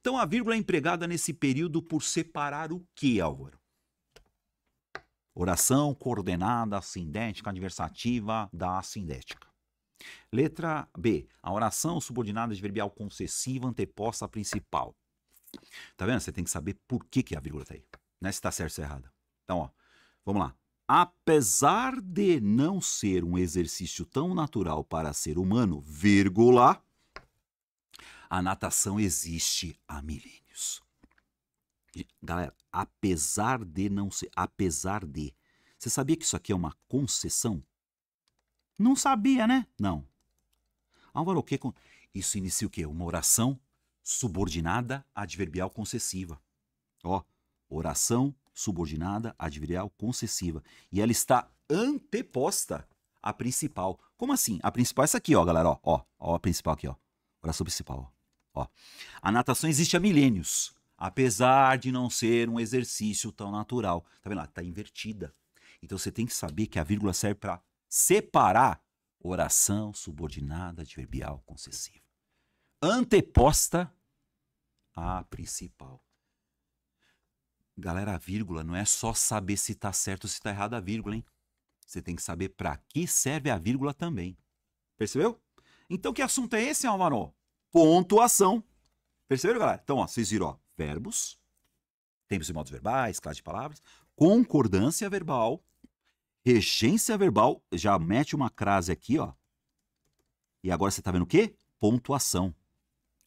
Então a vírgula é empregada nesse período por separar o que, Álvaro? Oração coordenada assindética adversativa da assindética. Letra B. A oração subordinada adverbial concessiva anteposta à principal. Tá vendo? Você tem que saber por que a vírgula tá aí. Né? Se tá certo ou se errado. Então, ó, vamos lá. Apesar de não ser um exercício tão natural para ser humano, vírgula, a natação existe há milênios. Galera, apesar de não ser, apesar de. Você sabia que isso aqui é uma concessão? Não sabia, né? Não. Álvaro, o que? Isso inicia o quê? Uma oração subordinada adverbial concessiva. Ó, oração subordinada adverbial concessiva. E ela está anteposta à principal. Como assim? A principal é essa aqui, ó, galera. Ó, a principal aqui, ó. Oração principal, ó. A natação existe há milênios, apesar de não ser um exercício tão natural. Tá vendo? Ela está invertida. Então você tem que saber que a vírgula serve para separar oração subordinada adverbial concessiva. Anteposta à principal. Galera, a vírgula não é só saber se está certo ou se está errado a vírgula, hein? Você tem que saber para que serve a vírgula também. Percebeu? Então que assunto é esse, Álvaro? Pontuação. Perceberam, galera? Então, ó, vocês viram, ó, verbos, tempos e modos verbais, classe de palavras, concordância verbal, regência verbal, já mete uma crase aqui, ó. E agora você tá vendo o quê? Pontuação.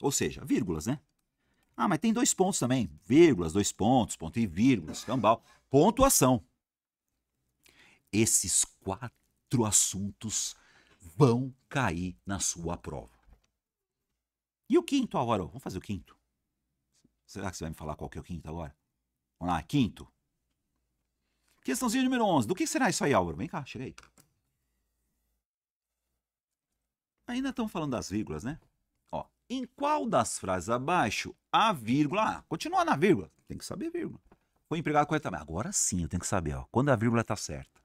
Ou seja, vírgulas, né? Ah, mas tem 2 pontos também. Vírgulas, 2 pontos, ponto e vírgula, escambau. Pontuação. Esses 4 assuntos vão cair na sua prova. E o quinto, Álvaro? Vamos fazer o quinto. Será que você vai me falar qual que é o quinto agora? Vamos lá, quinto. Questãozinha número 11. Do que será isso aí, Álvaro? Vem cá, chega aí. Ainda estamos falando das vírgulas, né? Ó, em qual das frases abaixo a vírgula... continua na vírgula. Tem que saber a vírgula. Foi empregado corretamente. Agora sim, eu tenho que saber, ó. Quando a vírgula está certa.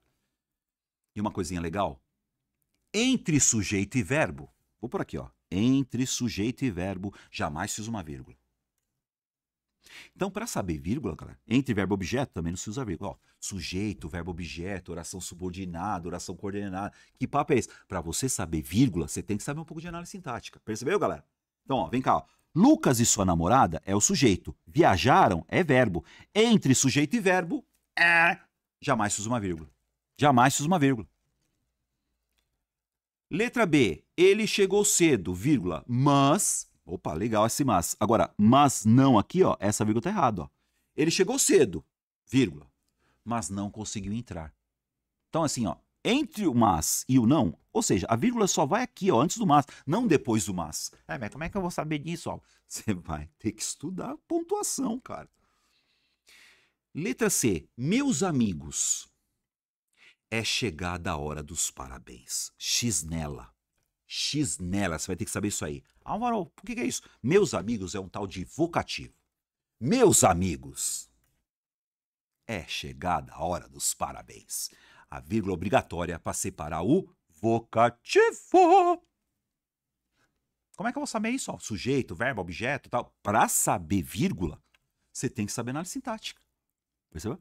E uma coisinha legal. Entre sujeito e verbo. Vou por aqui, ó. Entre sujeito e verbo, jamais se usa uma vírgula. Então, para saber vírgula, galera, entre verbo e objeto também não se usa vírgula. Ó, sujeito, verbo, objeto, oração subordinada, oração coordenada. Que papo é esse? Para você saber vírgula, você tem que saber um pouco de análise sintática. Percebeu, galera? Então, ó, vem cá. Ó. Lucas e sua namorada é o sujeito. Viajaram é verbo. Entre sujeito e verbo, jamais se usa uma vírgula. Jamais se usa uma vírgula. Letra B. Ele chegou cedo, vírgula, mas... Opa, legal esse mas. Agora, mas não aqui, ó, essa vírgula tá errada, ó. Ele chegou cedo, vírgula, mas não conseguiu entrar. Então, assim, ó, entre o mas e o não, ou seja, a vírgula só vai aqui, ó, antes do mas, não depois do mas. Mas como é que eu vou saber disso, ó? Você vai ter que estudar a pontuação, cara. Letra C. Meus amigos. É chegada a hora dos parabéns. X nela. X nela, você vai ter que saber isso aí. Álvaro, por que é isso? Meus amigos é um tal de vocativo. Meus amigos. É chegada a hora dos parabéns. A vírgula obrigatória para separar o vocativo. Como é que eu vou saber isso? Ó, sujeito, verbo, objeto e tal. Para saber vírgula, você tem que saber análise sintática. Percebeu?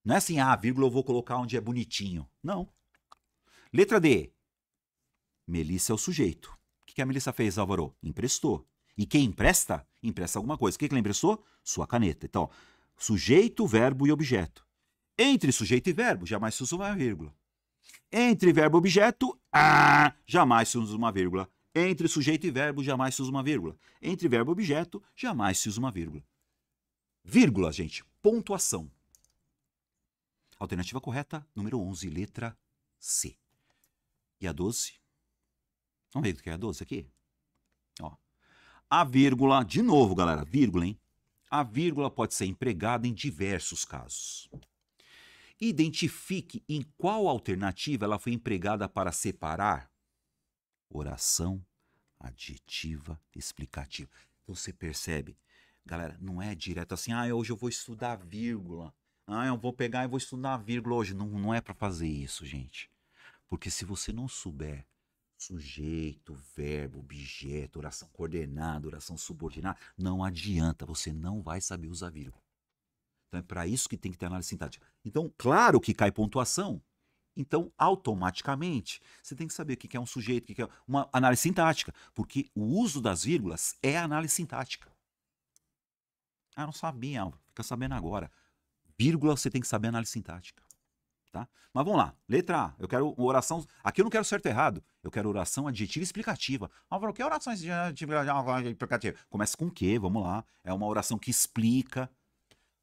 Não é assim, vírgula eu vou colocar onde é bonitinho. Não. Letra D. Melissa é o sujeito. O que a Melissa fez, Álvaro? Emprestou. E quem empresta? Empresta alguma coisa. O que ela emprestou? Sua caneta. Então, sujeito, verbo e objeto. Entre sujeito e verbo, jamais se usa uma vírgula. Entre verbo e objeto, jamais se usa uma vírgula. Entre sujeito e verbo, jamais se usa uma vírgula. Entre verbo e objeto, jamais se usa uma vírgula. Vírgula, gente. Pontuação. Alternativa correta, número 11, letra C. E a 12? Vamos ver o que é a 12 aqui? Ó. A vírgula, de novo, galera, vírgula, hein? A vírgula pode ser empregada em diversos casos. Identifique em qual alternativa ela foi empregada para separar Oração adjetiva explicativa. Então você percebe, galera, não é direto assim, hoje eu vou estudar vírgula. Eu vou pegar e vou estudar vírgula hoje. Não, não é para fazer isso, gente. Porque se você não souber sujeito, verbo, objeto, oração coordenada, oração subordinada, não adianta, você não vai saber usar vírgula. Então é para isso que tem que ter análise sintática. Então, claro que cai pontuação. Então, automaticamente, você tem que saber o que é um sujeito, o que é uma análise sintática, porque o uso das vírgulas é análise sintática. Não sabia, Álvaro. Fica sabendo agora. Vírgula, você tem que saber análise sintática. Tá? Mas vamos lá. Letra A. Eu quero oração... Aqui eu não quero certo e errado. Eu quero oração adjetiva explicativa. Álvaro, o que é oração adjetiva explicativa? Começa com o quê? Vamos lá. É uma oração que explica.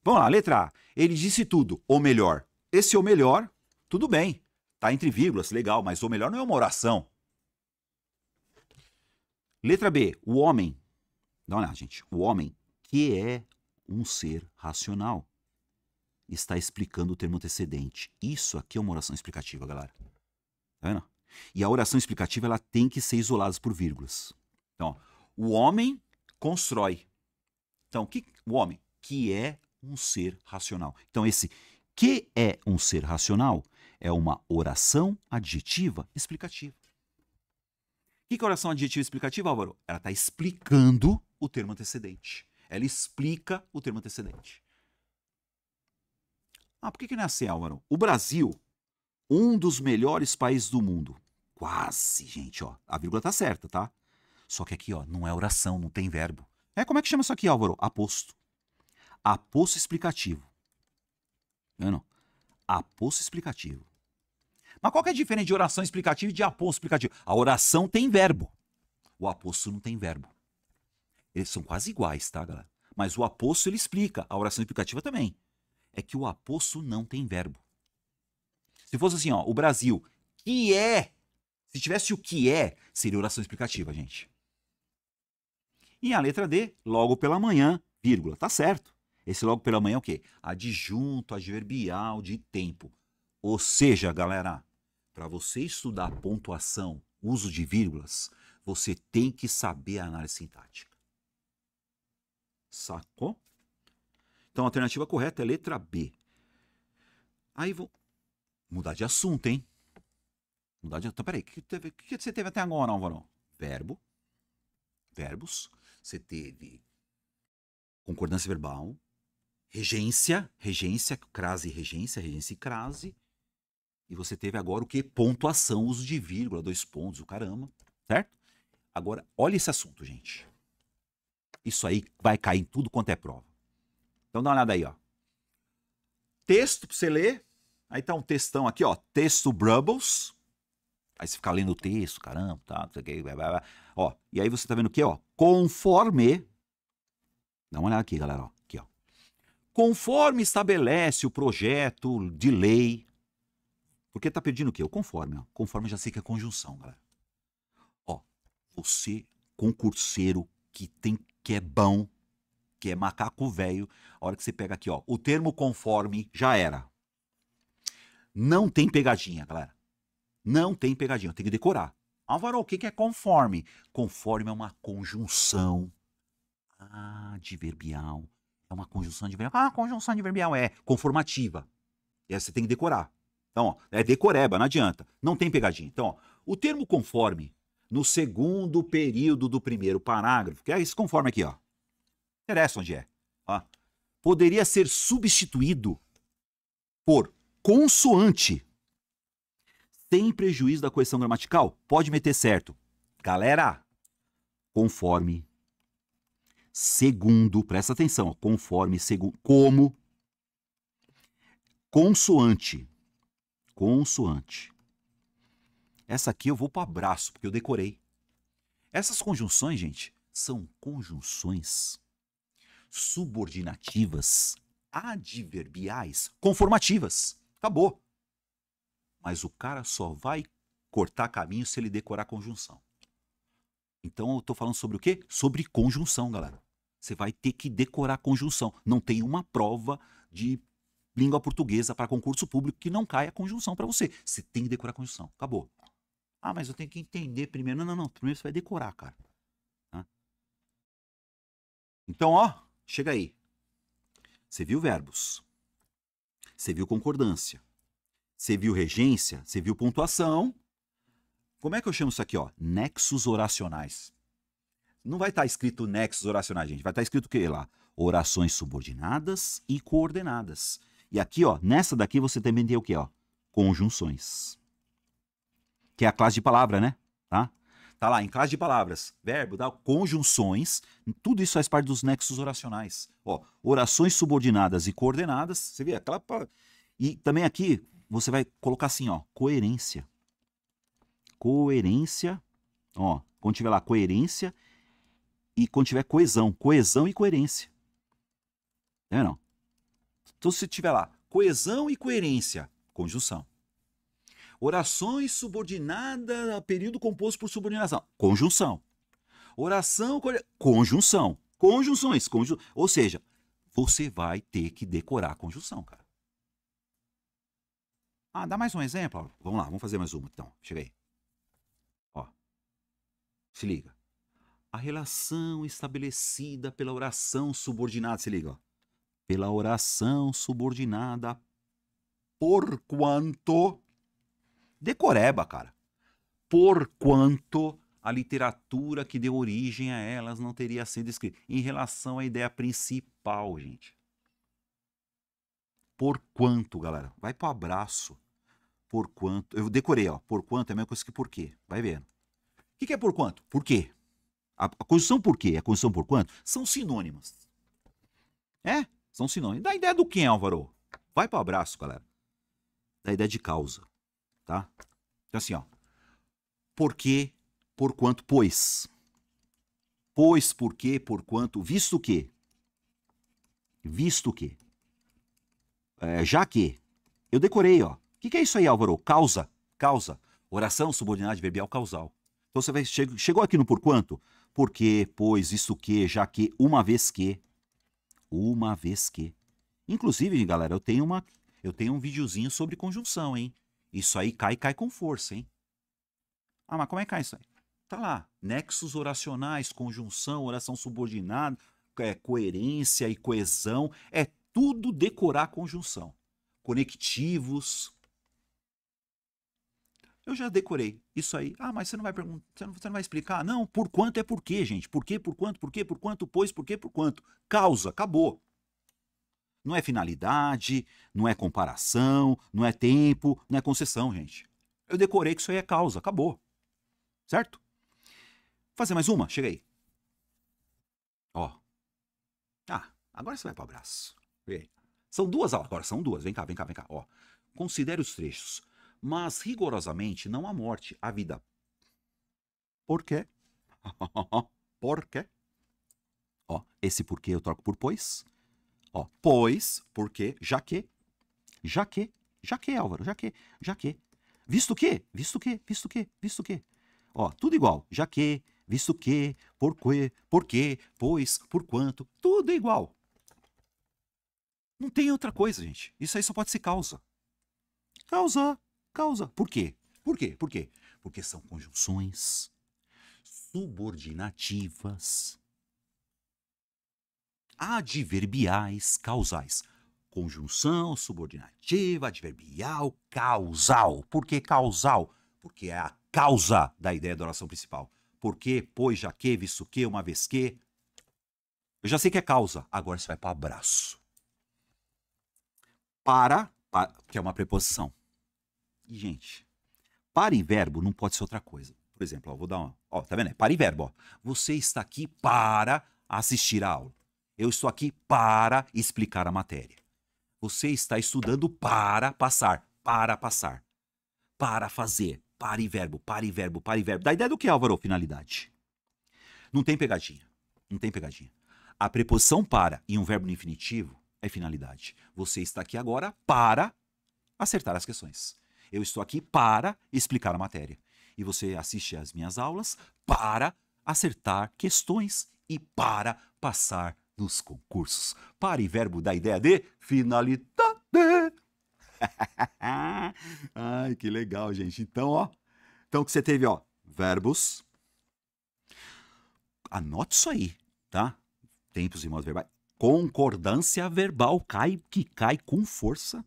Vamos lá, letra A. Ele disse tudo, ou melhor. Esse ou melhor, tudo bem. Tá entre vírgulas, legal, mas ou melhor não é uma oração. Letra B. O homem. Dá uma olhada, gente. O homem, que é um ser racional, está explicando o termo antecedente. Isso aqui é uma oração explicativa, galera. Tá vendo? E a oração explicativa, ela tem que ser isolada por vírgulas. Então, ó, o homem constrói. Então, o homem, que é um ser racional. Então, esse que é um ser racional é uma oração adjetiva explicativa. O que é oração adjetiva explicativa, Álvaro? Ela está explicando o termo antecedente. Ela explica o termo antecedente. Por que não é assim, Álvaro? O Brasil, um dos melhores países do mundo. Quase, gente, ó. A vírgula tá certa, tá? Só que aqui, ó, não é oração, não tem verbo. Como é que chama isso aqui, Álvaro? Aposto. Aposto explicativo. Não. Aposto explicativo. Mas qual que é a diferença de oração explicativa e de aposto explicativo? A oração tem verbo. O aposto não tem verbo. Eles são quase iguais, tá, galera? Mas o aposto, ele explica. A oração explicativa também. É que o aposto não tem verbo. Se fosse assim, ó, o Brasil, que é... Se tivesse o que é, seria oração explicativa, gente. E a letra D, logo pela manhã, vírgula. Tá certo. Esse logo pela manhã é o quê? Adjunto adverbial de tempo. Ou seja, galera, para você estudar pontuação, uso de vírgulas, você tem que saber a análise sintática. Sacou? Então a alternativa correta é letra B. Aí vou mudar de assunto, hein? Mudar de assunto. Então, peraí, o que você teve até agora, Álvaro? Verbo, verbos, você teve concordância verbal, regência, crase e regência e crase. E você teve agora o que? Pontuação, uso de vírgula, 2 pontos, o caramba, certo? Agora, olha esse assunto, gente. Isso aí vai cair em tudo quanto é prova. Então dá uma olhada aí, ó. Texto pra você ler. Aí tá um textão aqui, ó. Texto Brubbles. Aí você fica lendo o texto, caramba, tá, não sei o que, blá, blá, blá. Ó, e aí você tá vendo o quê, ó? Conforme. Dá uma olhada aqui, galera, ó. Aqui, ó. Conforme estabelece o projeto de lei. Porque tá pedindo o quê? O conforme, ó. Conforme já sei que é conjunção, galera. Ó, você, concurseiro que é bom, que é macaco velho, a hora que você pega aqui, ó, o termo conforme já era. Não tem pegadinha, galera. Não tem pegadinha, tem que decorar. Álvaro, o que é conforme? Conforme é uma conjunção adverbial. É uma conjunção adverbial. Conjunção adverbial é conformativa. E aí você tem que decorar. Então, ó, é decoreba, não adianta. Não tem pegadinha. Então, ó, o termo conforme, no segundo período do primeiro parágrafo, que é esse conforme aqui, ó. Interessa onde é. Ó, poderia ser substituído por consoante, sem prejuízo da correção gramatical. Pode meter certo. Galera, conforme, segundo, presta atenção, ó, conforme, segundo, como, consoante. Consoante. Essa aqui eu vou para o abraço, porque eu decorei. Essas conjunções, gente, são conjunções subordinativas, adverbiais, conformativas. Acabou. Mas o cara só vai cortar caminho se ele decorar a conjunção. Então eu estou falando sobre o quê? Sobre conjunção, galera. Você vai ter que decorar a conjunção. Não tem uma prova de língua portuguesa para concurso público que não caia a conjunção para você. Você tem que decorar a conjunção. Acabou. Ah, mas eu tenho que entender primeiro. Não, não, não. Primeiro você vai decorar, cara. Tá? Então, ó, chega aí. Você viu verbos. Você viu concordância. Você viu regência. Você viu pontuação. Como é que eu chamo isso aqui, ó? Nexos oracionais. Não vai estar escrito nexos oracionais, gente. Vai estar escrito o quê lá? Orações subordinadas e coordenadas. E aqui, ó, nessa daqui você também tem o quê, ó? Conjunções. Que é a classe de palavra, né? Tá? Tá lá, em classe de palavras. Verbo, dá conjunções. Tudo isso faz parte dos nexos oracionais. Ó, orações subordinadas e coordenadas. Você vê aquela... E também aqui, você vai colocar assim, ó, coerência. Coerência. Ó, quando tiver lá coerência e quando tiver coesão. Coesão e coerência. É não? Então, se tiver lá coesão e coerência, conjunção. Orações subordinadas a período composto por subordinação, conjunção. Oração, conjunção. Conjunções, ou seja, você vai ter que decorar a conjunção, cara. Ah, dá mais um exemplo? Vamos lá, vamos fazer mais uma então. Chega aí. Ó, se liga. A relação estabelecida pela oração subordinada, se liga, ó. Pela oração subordinada porquanto... Decoreba, cara. Porquanto a literatura que deu origem a elas não teria sido escrita. Em relação à ideia principal, gente. Porquanto, galera. Vai pro abraço. Porquanto. Eu decorei, ó. Porquanto é a mesma coisa que por quê. Vai vendo. O que é porquanto? Por quê? A conjunção por quê e a conjunção porquanto são sinônimas. É? São sinônimos. Da ideia do quem, Álvaro? Vai pro abraço, galera. Da ideia de causa. Tá? Então assim, ó. Porque, porquanto, pois. Pois, porque, porquanto, visto que. Visto que. Já que. Eu decorei, ó. O que é isso aí, Álvaro? Causa. Causa. Oração subordinada adverbial causal. Então você vai, chegou aqui no porquanto? Porque, pois, visto que, já que, uma vez que. Uma vez que. Inclusive, galera, eu tenho um videozinho sobre conjunção, hein? Isso aí cai com força, hein? Ah, mas como é que cai isso aí? Tá lá. Nexos oracionais, conjunção, oração subordinada, coerência e coesão. É tudo decorar conjunção. Conectivos. Eu já decorei isso aí. Ah, mas você não vai perguntar, você não vai explicar? Não, por quanto é por quê, gente? Por quê, por quanto, pois, por quê, por quanto. Causa, acabou. Não é finalidade, não é comparação, não é tempo, não é concessão, gente. Eu decorei que isso aí é causa, acabou. Certo? Vou fazer mais uma? Chega aí. Ó. Ah, agora você vai para o abraço. São duas aulas, agora são duas. Vem cá, vem cá, vem cá. Ó. Considere os trechos. Mas rigorosamente não há morte, há vida. Por quê? Por quê? Ó, esse porquê eu troco por pois. Ó, pois, porque, já que, Álvaro, já que. Visto que, visto que, visto que, visto que. Ó, tudo igual. Já que, visto que, porquê, pois, por quanto, tudo é igual. Não tem outra coisa, gente. Isso aí só pode ser causa. Causa. Por quê? Por quê? Por quê? Porque são conjunções subordinativas, adverbiais, causais. Conjunção subordinativa, adverbial, causal. Por que causal? Porque é a causa da ideia da oração principal. Por quê, pois, já que, visto que, uma vez que. Eu já sei que é causa. Agora você vai para abraço. Para, que é uma preposição. E, gente, para e verbo não pode ser outra coisa. Por exemplo, ó, vou dar uma... Ó, tá vendo? É para e verbo. Ó. Você está aqui para assistir a aula. Eu estou aqui para explicar a matéria. Você está estudando para passar. Para passar. Para fazer. Para e verbo, para e verbo, para e verbo. Da ideia do que, Álvaro? Finalidade. Não tem pegadinha. Não tem pegadinha. A preposição para e um verbo no infinitivo é finalidade. Você está aqui agora para acertar as questões. Eu estou aqui para explicar a matéria. E você assiste às minhas aulas para acertar questões e para passar nos concursos. Para e verbo da ideia de finalidade. Ai, que legal, gente. Então, ó, Então, que você teve, ó, verbos. Anote isso aí, tá? Tempos e modos verbais. Concordância verbal, que cai com força.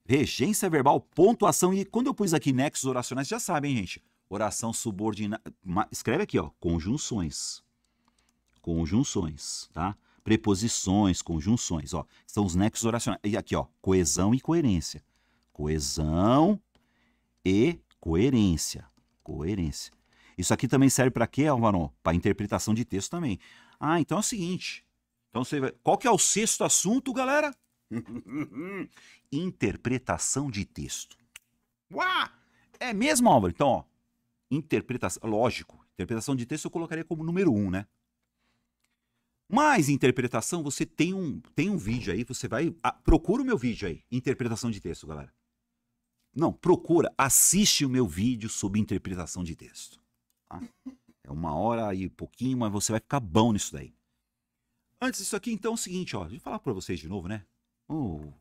Regência verbal, pontuação. E quando eu pus aqui nexos oracionais, já sabem, gente. Oração subordinada. Escreve aqui, ó, conjunções. Conjunções, tá? Preposições, conjunções, ó. São os nexos oracionais. E aqui, ó, coesão e coerência. Coesão e coerência. Coerência. Isso aqui também serve para quê, Álvaro? Para interpretação de texto também. Ah, então é o seguinte. Então você vai... Qual que é o sexto assunto, galera? Interpretação de texto. Uau! É mesmo, Álvaro? Então, ó, interpretação, lógico. Interpretação de texto eu colocaria como número 1, né? Mas interpretação, você tem um vídeo aí, você vai... procura o meu vídeo aí, interpretação de texto, galera. Não, procura, assiste o meu vídeo sobre interpretação de texto. Tá? É 1h e pouquinho, mas você vai ficar bom nisso daí. Antes disso aqui, então, é o seguinte, ó, deixa eu falar para vocês de novo, né?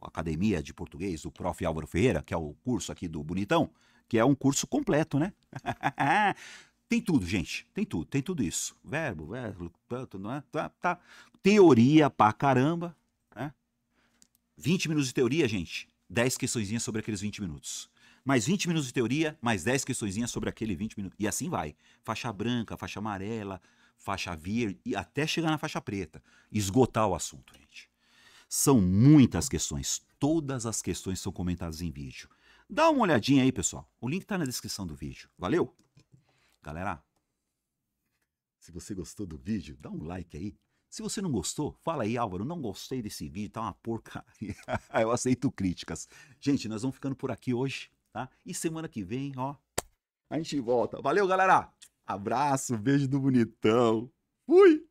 Academia de Português, do Prof. Álvaro Ferreira, que é o curso aqui do Bonitão, que é um curso completo, né? Tem tudo, gente, tem tudo isso. Verbo, tá. Teoria pra caramba, né? 20 minutos de teoria, gente, 10 questõezinhas sobre aqueles 20 minutos. Mais 20 minutos de teoria, mais 10 questõezinhas sobre aquele 20 minutos. E assim vai. Faixa branca, faixa amarela, faixa verde, e até chegar na faixa preta. Esgotar o assunto, gente. São muitas questões. Todas as questões são comentadas em vídeo. Dá uma olhadinha aí, pessoal. O link tá na descrição do vídeo. Valeu? Galera, se você gostou do vídeo, dá um like aí. Se você não gostou, fala aí, Álvaro, não gostei desse vídeo, tá uma porcaria. Eu aceito críticas. Gente, nós vamos ficando por aqui hoje, tá? E semana que vem, ó, a gente volta. Valeu, galera! Abraço, beijo do Bonitão. Fui!